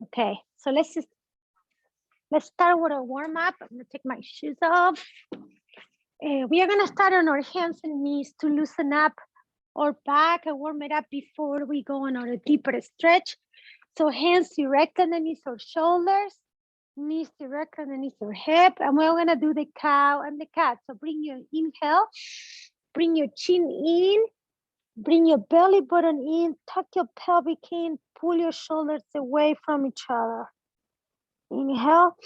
Okay, so let's start with a warm up. I'm gonna take my shoes off. We are gonna start on our hands and knees to loosen up our back and warm it up before we go on our deeper stretch. So hands direct underneath our shoulders, knees direct underneath your hip, and we're gonna do the cow and the cat. So bring your inhale, bring your chin in, bring your belly button in, tuck your pelvic in, pull your shoulders away from each other. Inhale,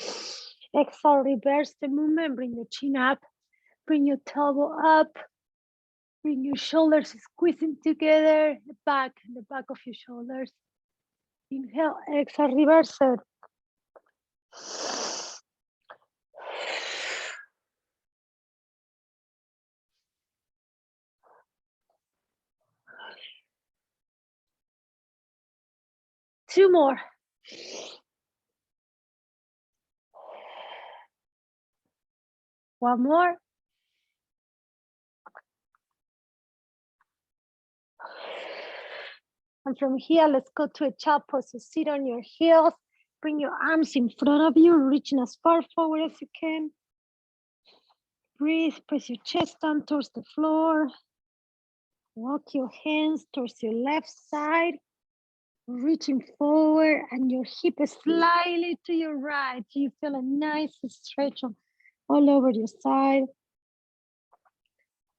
exhale, reverse the movement, bring your chin up, bring your elbow up, bring your shoulders squeezing together, the back of your shoulders. Inhale, exhale, reverse it. Two more. One more. And from here, let's go to a child pose. So sit on your heels, bring your arms in front of you, reaching as far forward as you can. Breathe, press your chest down towards the floor. Walk your hands towards your left side, reaching forward, and your hip is slightly to your right. You feel a nice stretch all over your side.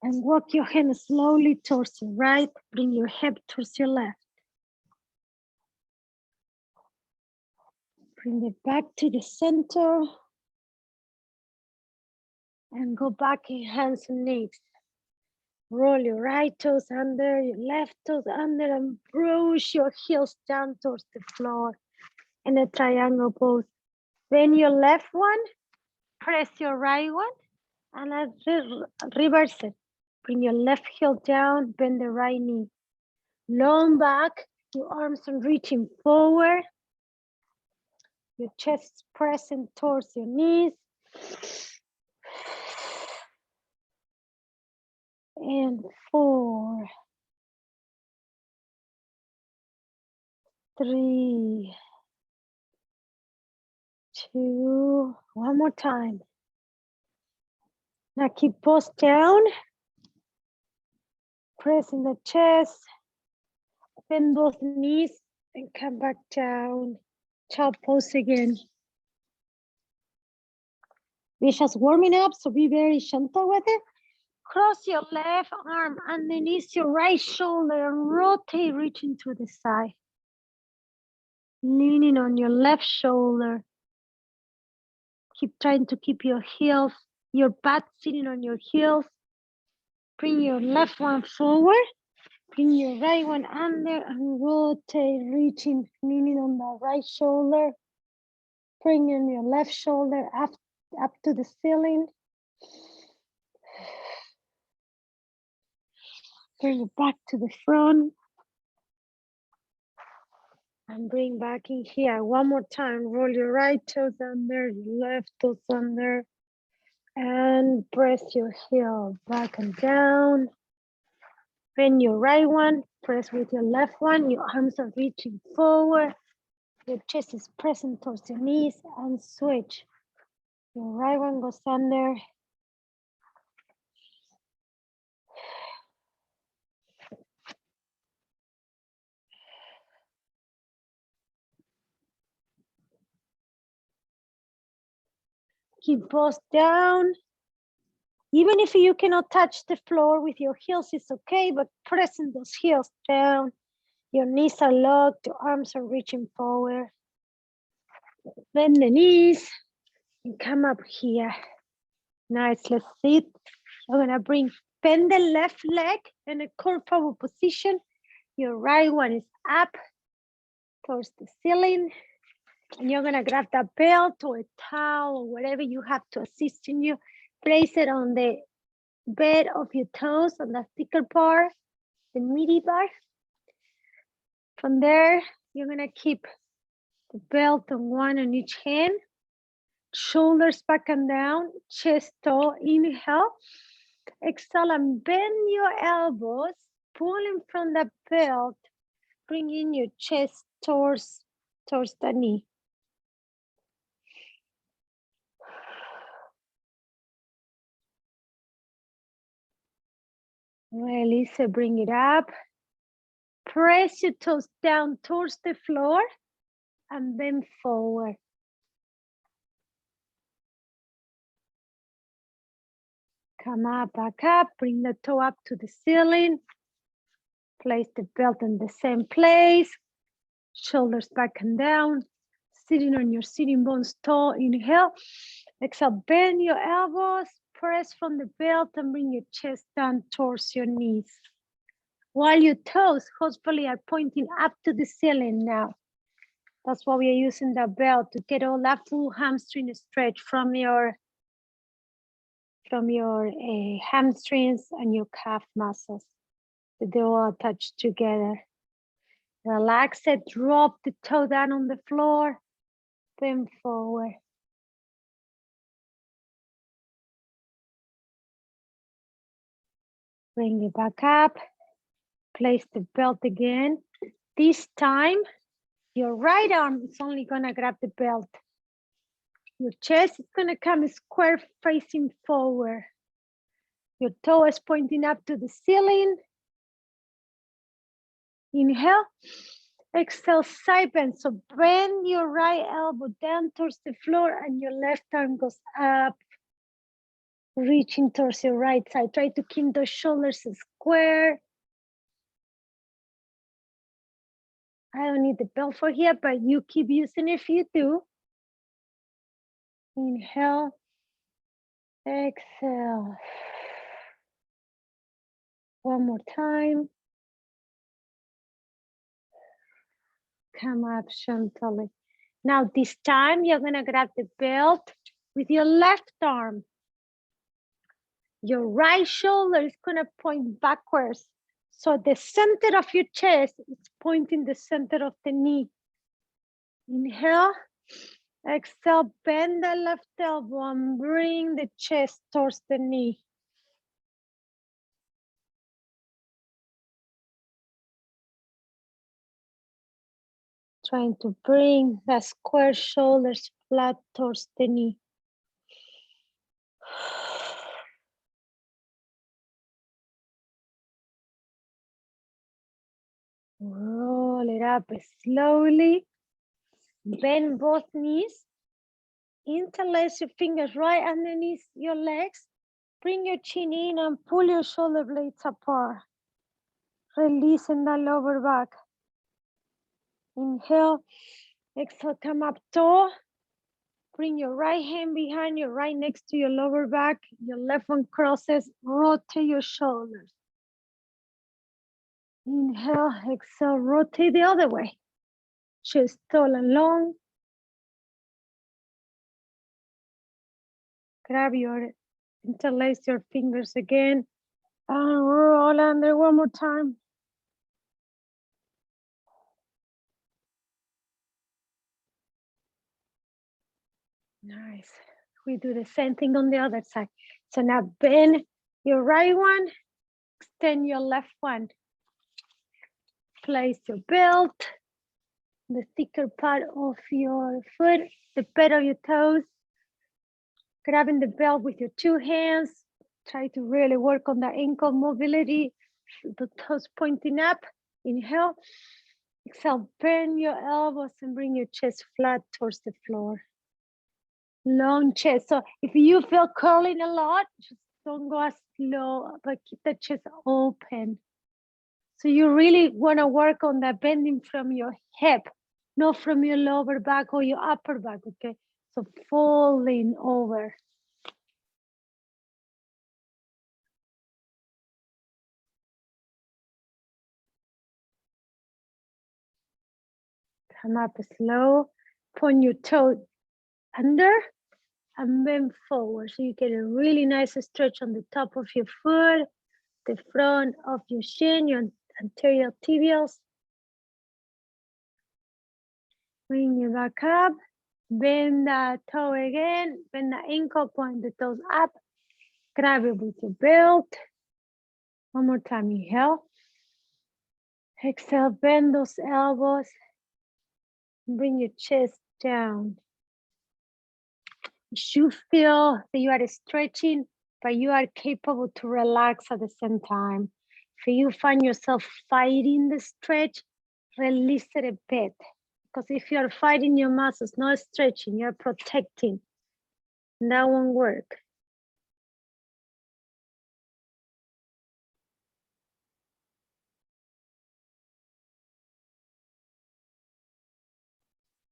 And walk your hand slowly towards your right. Bring your hip towards your left. Bring it back to the center. And go back in hands and knees. Roll your right toes under, your left toes under, and brush your heels down towards the floor in a triangle pose. Then your left one, press your right one, and reverse it. Bring your left heel down, bend the right knee. Long back, your arms are reaching forward. Your chest pressing towards your knees. And 4, 3, 2, one more time. Now keep pose down. Pressing the chest. Bend both knees and come back down. Child pose again. We're just warming up, so be very gentle with it. Cross your left arm underneath your right shoulder and rotate, reaching to the side. Leaning on your left shoulder. Keep trying to keep your heels, your butt sitting on your heels. Bring your left one forward. Bring your right one under and rotate, reaching, leaning on the right shoulder. Bringing your left shoulder up to the ceiling. Bring it back to the front. And bring back in here. One more time. Roll your right toes under, your left toes under. And press your heel back and down. Bend your right one. Press with your left one. Your arms are reaching forward. Your chest is pressing towards your knees. And switch. Your right one goes under. Keep both down. Even if you cannot touch the floor with your heels, it's okay, but pressing those heels down. Your knees are locked, your arms are reaching forward. Bend the knees and come up here. Nice, let's sit. I'm gonna bend the left leg in a curved forward position. Your right one is up towards the ceiling. And you're gonna grab that belt or a towel or whatever you have to assist in you. Place it on the bed of your toes, on the thicker part, the meaty part. From there, you're gonna keep the belt on one on each hand. Shoulders back and down, chest tall, inhale. Exhale and bend your elbows, pulling from the belt, bringing your chest towards the knee. Release it, bring it up. Press your toes down towards the floor and bend forward. Come up, back up, bring the toe up to the ceiling. Place the belt in the same place. Shoulders back and down. Sitting on your sitting bones tall, inhale. Exhale, bend your elbows, press from the belt and bring your chest down towards your knees. While your toes hopefully are pointing up to the ceiling now. That's why we are using the belt to get all that full hamstring stretch from your hamstrings and your calf muscles. They all attached together. Relax it, drop the toe down on the floor, bend forward. Bring it back up, place the belt again. This time, your right arm is only gonna grab the belt. Your chest is gonna come square facing forward. Your toe is pointing up to the ceiling. Inhale, exhale, side bend. So bend your right elbow down towards the floor and your left arm goes up, reaching towards your right side. Try to keep those shoulders square. I don't need the belt for here, but you keep using it if you do. Inhale, exhale. One more time. Come up gently. Now this time you're gonna grab the belt with your left arm. Your right shoulder is gonna point backwards. So the center of your chest is pointing the center of the knee. Inhale, exhale, bend the left elbow and bring the chest towards the knee. Trying to bring the square shoulders flat towards the knee. Roll it up slowly. Bend both knees. Interlace your fingers right underneath your legs. Bring your chin in and pull your shoulder blades apart. Releasing the lower back. Inhale, exhale, come up tall. Bring your right hand behind you, right next to your lower back. Your left one crosses, rotate your shoulders. Inhale, exhale, rotate the other way. Chest tall and long. Interlace your fingers again. And roll under one more time. Nice. We do the same thing on the other side. So now bend your right one, extend your left one. Place your belt, the thicker part of your foot, the bed of your toes. Grabbing the belt with your two hands. Try to really work on the ankle mobility, the toes pointing up. Inhale, exhale, bend your elbows and bring your chest flat towards the floor. Long chest. So if you feel curling a lot, just don't go as slow, but keep the chest open. So you really want to work on that bending from your hip, not from your lower back or your upper back, okay? So folding over. Come up slow, point your toe under and bend forward. So you get a really nice stretch on the top of your foot, the front of your shin, your anterior tibials. Bring it back up, bend the toe again, bend the ankle, point the toes up, grab it with your belt. One more time, inhale. Exhale, bend those elbows, bring your chest down. You feel that you are stretching, but you are capable to relax at the same time. If you find yourself fighting the stretch, release it a bit. Because if you're fighting your muscles, not stretching, you're protecting. That won't work.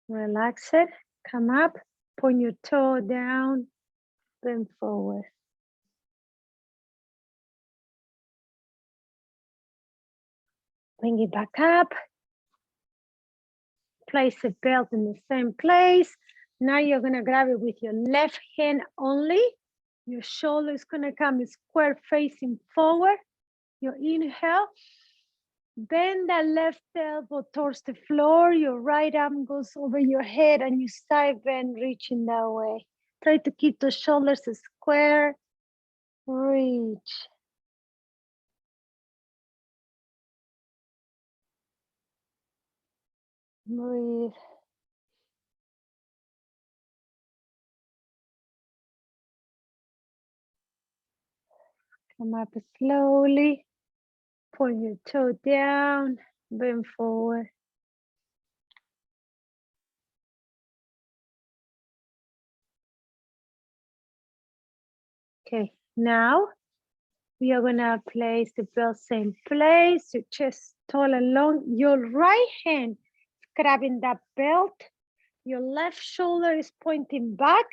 Relax it, come up, point your toe down, bend forward. Bring it back up. Place the belt in the same place. Now you're gonna grab it with your left hand only. Your shoulder is gonna come square facing forward. Your inhale. Bend that left elbow towards the floor. Your right arm goes over your head and you side bend, reaching that way. Try to keep the shoulders square. Reach. Breathe. Come up slowly. Point your toe down. Bend forward. Okay, now we are gonna place the belt same place. Your chest tall and long. Your right hand is grabbing that belt. Your left shoulder is pointing back.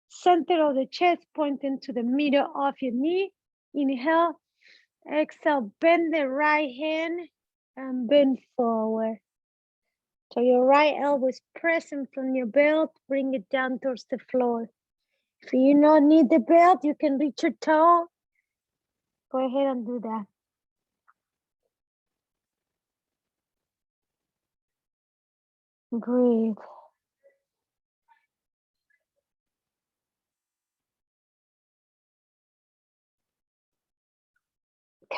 Center of the chest pointing to the middle of your knee. Inhale. Exhale, bend the right hand and bend forward. So your right elbow is present from your belt. Bring it down towards the floor. If you don't need the belt, you can reach your toe. Go ahead and do that. Breathe.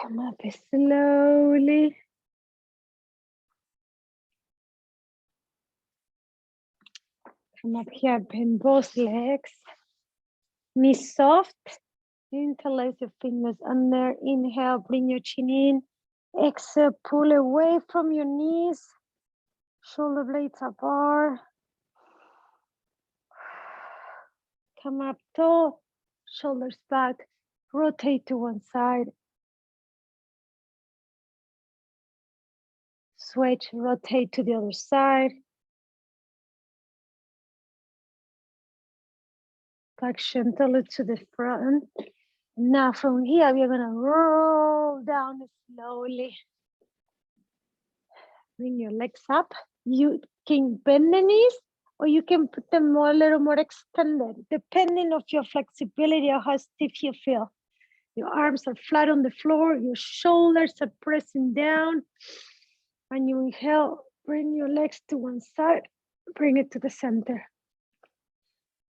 Come up slowly. Come up here, bend both legs. Knees soft. Interlace your fingers under. Inhale, bring your chin in. Exhale, pull away from your knees. Shoulder blades apart. Come up tall, shoulders back. Rotate to one side. Switch, rotate to the other side. Back gently to the front. Now from here, we're gonna roll down slowly. Bring your legs up. You can bend the knees or you can put them a little more extended, depending on your flexibility or how stiff you feel. Your arms are flat on the floor, your shoulders are pressing down, and you inhale, bring your legs to one side, bring it to the center.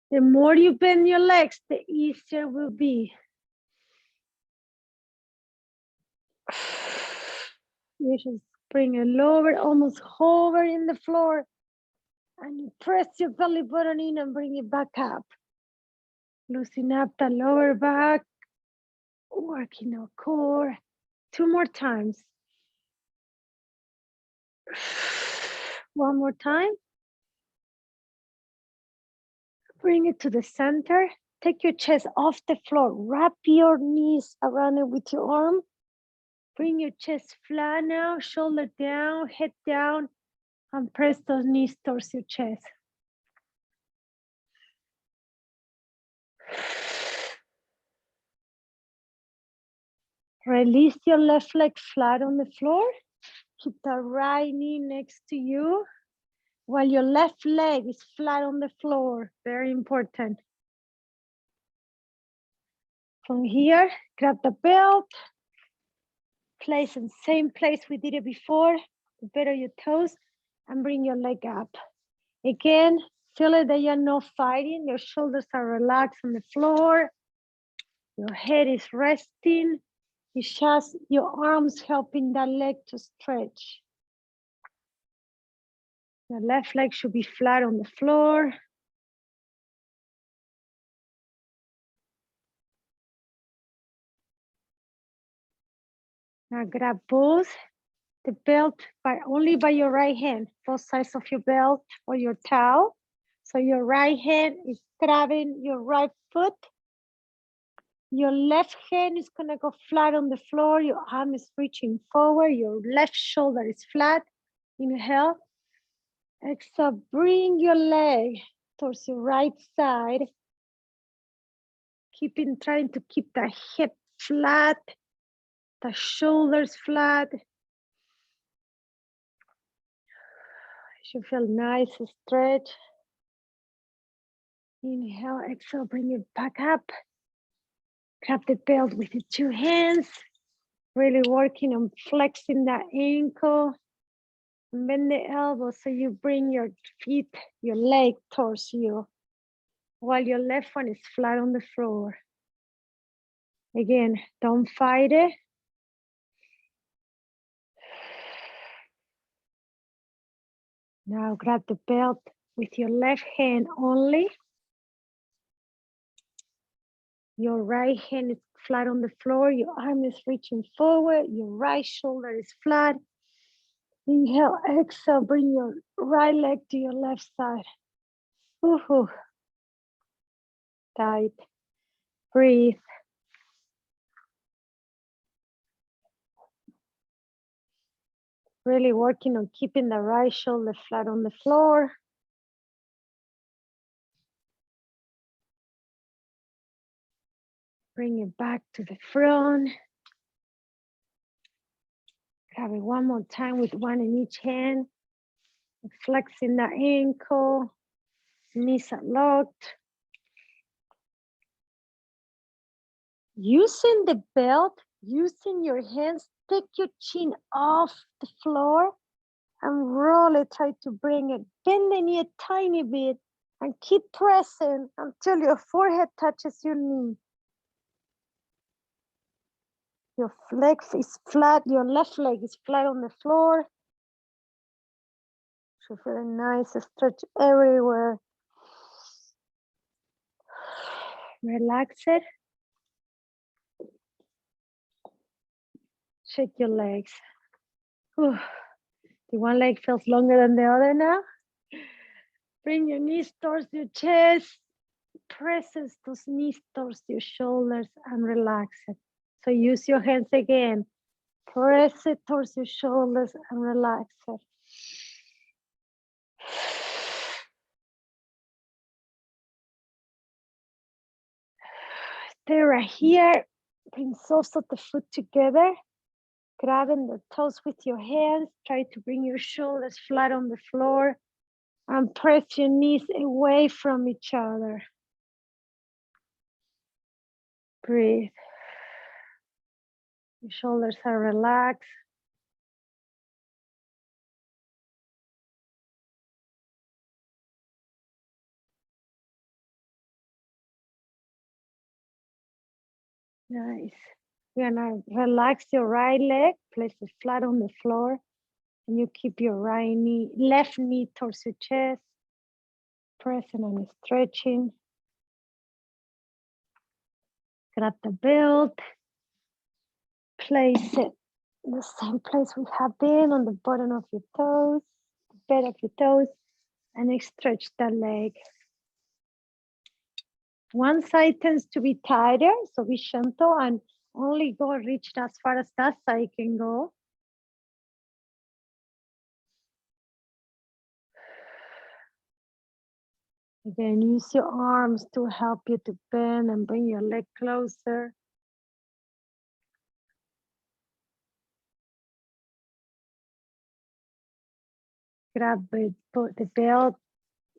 The more you bend your legs, the easier it will be. You just bring it lower, almost hover in the floor, and you press your belly button in and bring it back up. Loosen up the lower back, working our core. 2 more times. One more time. Bring it to the center. Take your chest off the floor. Wrap your knees around it with your arm. Bring your chest flat now, shoulder down, head down, and press those knees towards your chest. Release your left leg flat on the floor. Keep the right knee next to you while your left leg is flat on the floor. Very important. From here, grab the belt. Place in the same place we did it before. Better your toes and bring your leg up. Again, feel it that you're not fighting. Your shoulders are relaxed on the floor. Your head is resting. It's just your arms helping that leg to stretch. The left leg should be flat on the floor. Now grab both the belt only by your right hand, both sides of your belt or your towel. So your right hand is grabbing your right foot. Your left hand is gonna go flat on the floor. Your arm is reaching forward. Your left shoulder is flat. Inhale. Exhale, bring your leg towards your right side. Trying to keep the hip flat, the shoulders flat. You feel nice stretch. Inhale, exhale, bring it back up. Grab the belt with the two hands. Really working on flexing that ankle. Bend the elbow so you bring your feet, your leg towards you, while your left one is flat on the floor. Again, don't fight it. Now grab the belt with your left hand only. Your right hand is flat on the floor. Your arm is reaching forward. Your right shoulder is flat. Inhale, exhale, bring your right leg to your left side. Woohoo. Tight. Breathe. Really working on keeping the right shoulder flat on the floor. Bring it back to the front. Grab it one more time with one in each hand. Flexing the ankle. Knees are locked. Using the belt, using your hands, take your chin off the floor and roll it. Try to bring it, bend the knee a tiny bit and keep pressing until your forehead touches your knee. Your leg is flat, your left leg is flat on the floor. So feel nice stretch everywhere. Relax it. Shake your legs. Whew. The one leg feels longer than the other now. Bring your knees towards your chest. Presses those knees towards your shoulders and relax it. So use your hands again. Press it towards your shoulders and relax it. Stay right here. Bring soles of the foot together. Grabbing the toes with your hands. Try to bring your shoulders flat on the floor. And press your knees away from each other. Breathe. Your shoulders are relaxed. Nice. You're gonna relax your right leg, place it flat on the floor, and you keep your left knee towards your chest, pressing and stretching. Grab the belt, place it in the same place we have been on the bottom of your toes, the bed of your toes, and stretch the leg. One side tends to be tighter, so be gentle and only go reach as far as that side can go. Again, use your arms to help you to bend and bring your leg closer. Grab the belt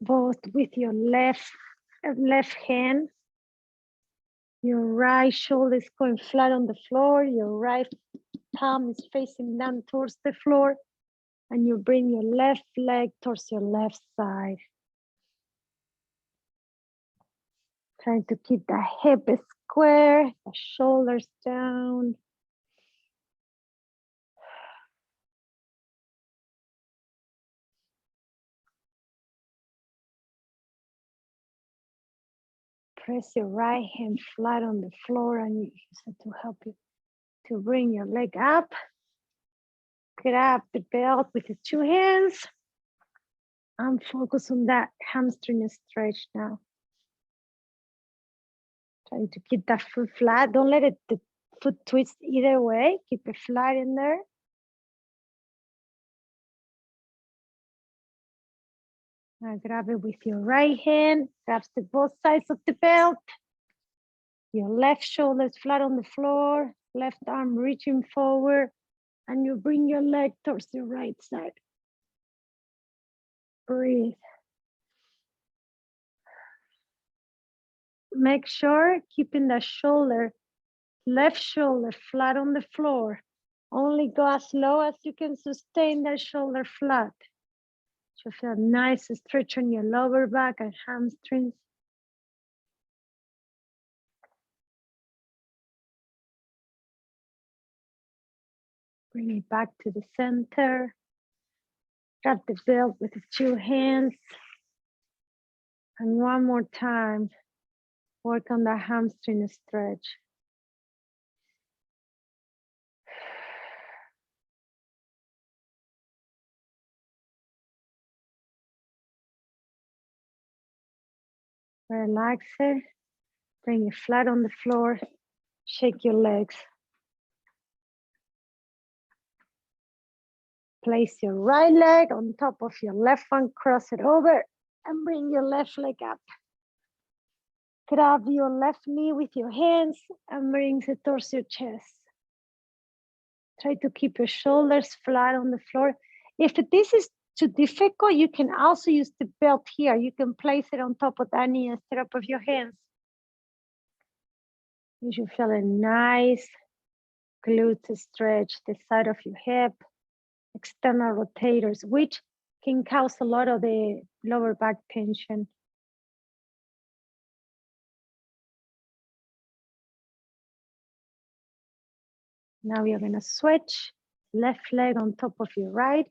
both with your left hand. Your right shoulder is going flat on the floor. Your right palm is facing down towards the floor. And you bring your left leg towards your left side. Trying to keep the hip square, the shoulders down. Press your right hand flat on the floor and use it to help you to bring your leg up. Grab the belt with the two hands. And focus on that hamstring stretch now. Trying to keep that foot flat. Don't let the foot twist either way. Keep it flat in there. Now grab it with your right hand. Grabs the both sides of the belt. Your left shoulder is flat on the floor. Left arm reaching forward. And you bring your leg towards the right side. Breathe. Make sure keeping the shoulder, left shoulder flat on the floor. Only go as low as you can sustain that shoulder flat. You feel nice stretch on your lower back and hamstrings. Bring it back to the center. Grab the belt with the two hands. And one more time, work on the hamstring stretch. Relax it. Bring it flat on the floor. Shake your legs. Place your right leg on top of your left one, cross it over, and bring your left leg up. Grab your left knee with your hands and bring it towards your chest. Try to keep your shoulders flat on the floor. If this is too difficult, you can also use the belt here. You can place it on top of that knee instead of your hands. You should feel a nice glute stretch, the side of your hip, external rotators, which can cause a lot of the lower back tension. Now you're gonna switch, left leg on top of your right.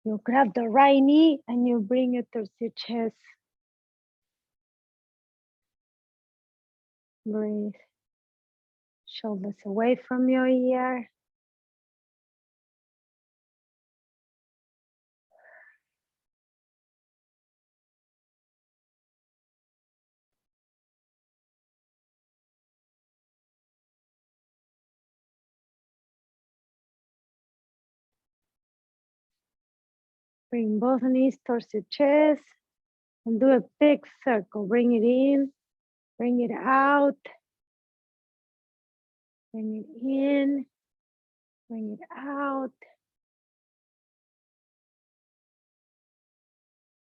You grab the right knee and you bring it towards your chest. Breathe. Shoulders away from your ear. Bring both knees towards your chest and do a big circle. Bring it in, bring it out, bring it in, bring it out.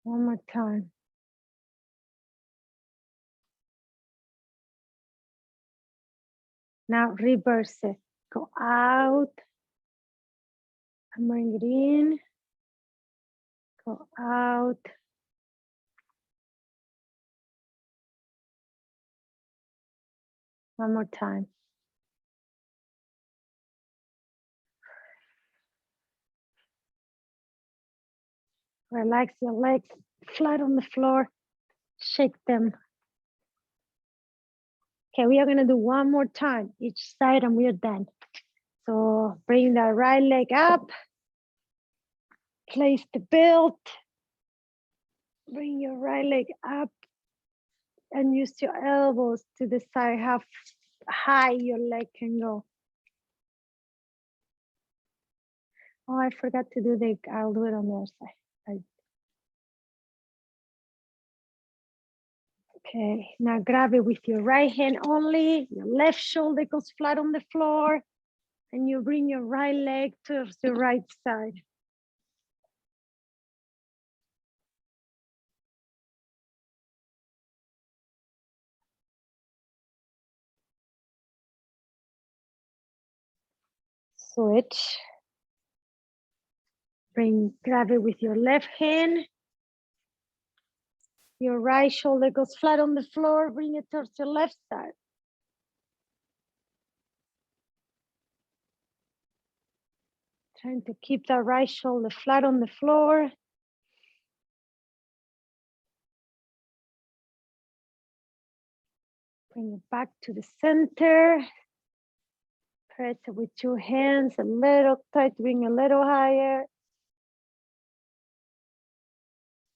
One more time. Now reverse it. Go out and bring it in. Go out. One more time. Relax your legs flat on the floor. Shake them. Okay, we are gonna do one more time each side and we're done. So bring the right leg up. Place the belt. Bring your right leg up and use your elbows to decide how high your leg can go. Oh, I forgot to do I'll do it on the other side. Okay, now grab it with your right hand only. Your left shoulder goes flat on the floor and you bring your right leg towards the right side. Switch. Grab it with your left hand. Your right shoulder goes flat on the floor. Bring it towards your left side. Trying to keep that right shoulder flat on the floor. Bring it back to the center. Press it with 2 hands, a little, try to bring a little higher.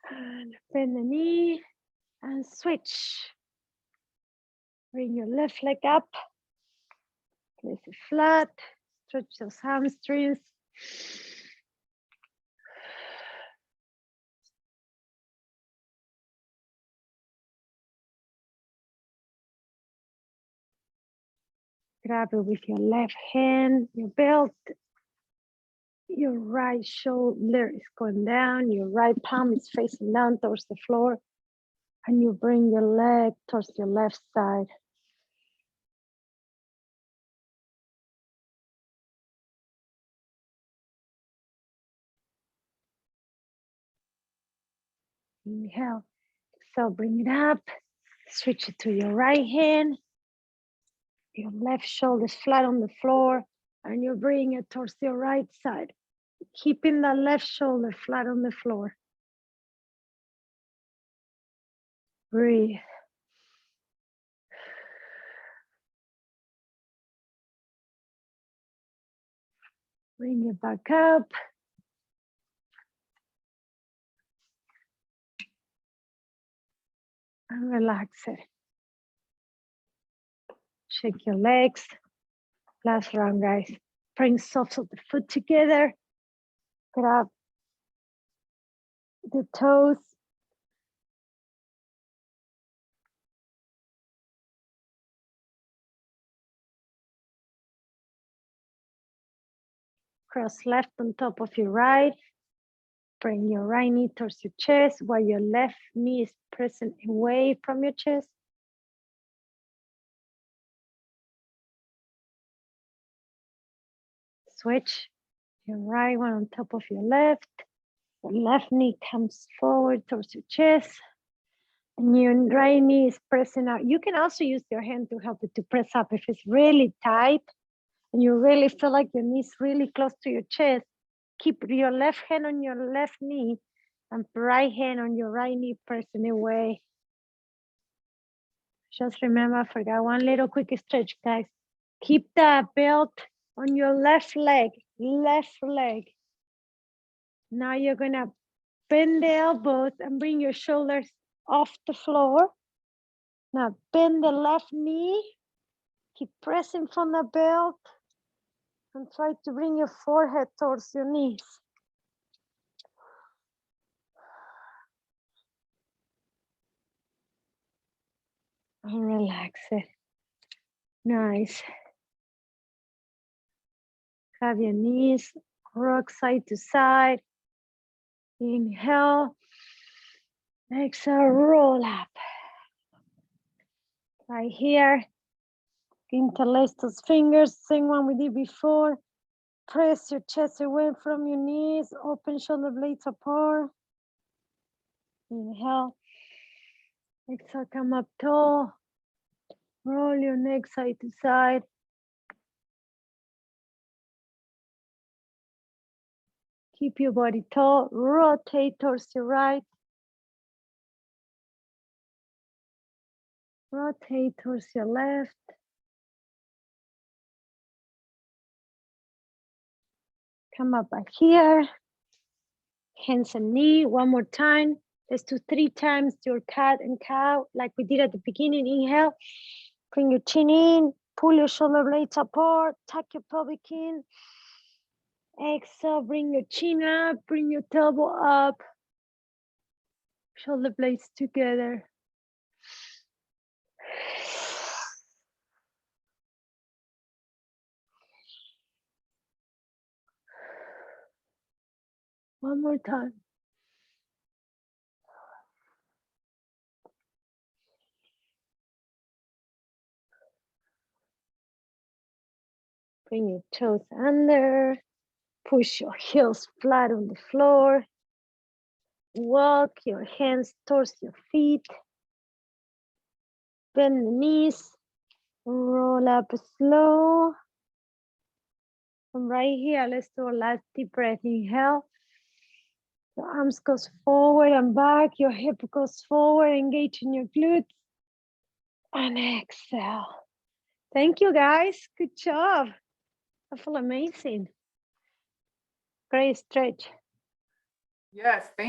And bend the knee and switch. Bring your left leg up. Place it flat. Stretch those hamstrings. Grab it with your left hand, your belt. Your right shoulder is going down. Your right palm is facing down towards the floor. And you bring your leg towards your left side. Inhale. So bring it up. Switch it to your right hand. Your left shoulder is flat on the floor. And you bring it towards your right side. Keeping the left shoulder flat on the floor. Breathe. Bring it back up. And relax it. Shake your legs. Last round, guys. Bring soles of the foot together. Grab the toes. Cross left on top of your right. Bring your right knee towards your chest while your left knee is pressing away from your chest. Switch your right one on top of your left. The left knee comes forward towards your chest. And your right knee is pressing out. You can also use your hand to help it to press up if it's really tight and you really feel like your knee's really close to your chest. Keep your left hand on your left knee and right hand on your right knee pressing away. Just remember, I forgot one little quick stretch, guys. Keep the belt on your left leg, Now you're gonna bend the elbows and bring your shoulders off the floor. Now bend the left knee, keep pressing from the belt and try to bring your forehead towards your knees. And relax it. Nice. Have your knees, rock side to side. Inhale. Exhale, roll up. Right here. Interlace those fingers, same one we did before. Press your chest away from your knees. Open shoulder blades apart. Inhale. Exhale, come up tall. Roll your neck side to side. Keep your body tall. Rotate towards your right. Rotate towards your left. Come up back here. Hands and knee. One more time. Let's do 3 times your cat and cow like we did at the beginning. Inhale. Bring your chin in. Pull your shoulder blades apart. Tuck your pelvic in. Exhale. Bring your chin up. Bring your elbow up. Shoulder blades together. One more time. Bring your toes under. Push your heels flat on the floor. Walk your hands towards your feet. Bend the knees. Roll up slow. From right here, let's do a last deep breath. Inhale. Your arms goes forward and back. Your hip goes forward, engaging your glutes. And exhale. Thank you, guys. Good job. I feel amazing. Great stretch. Yes, thank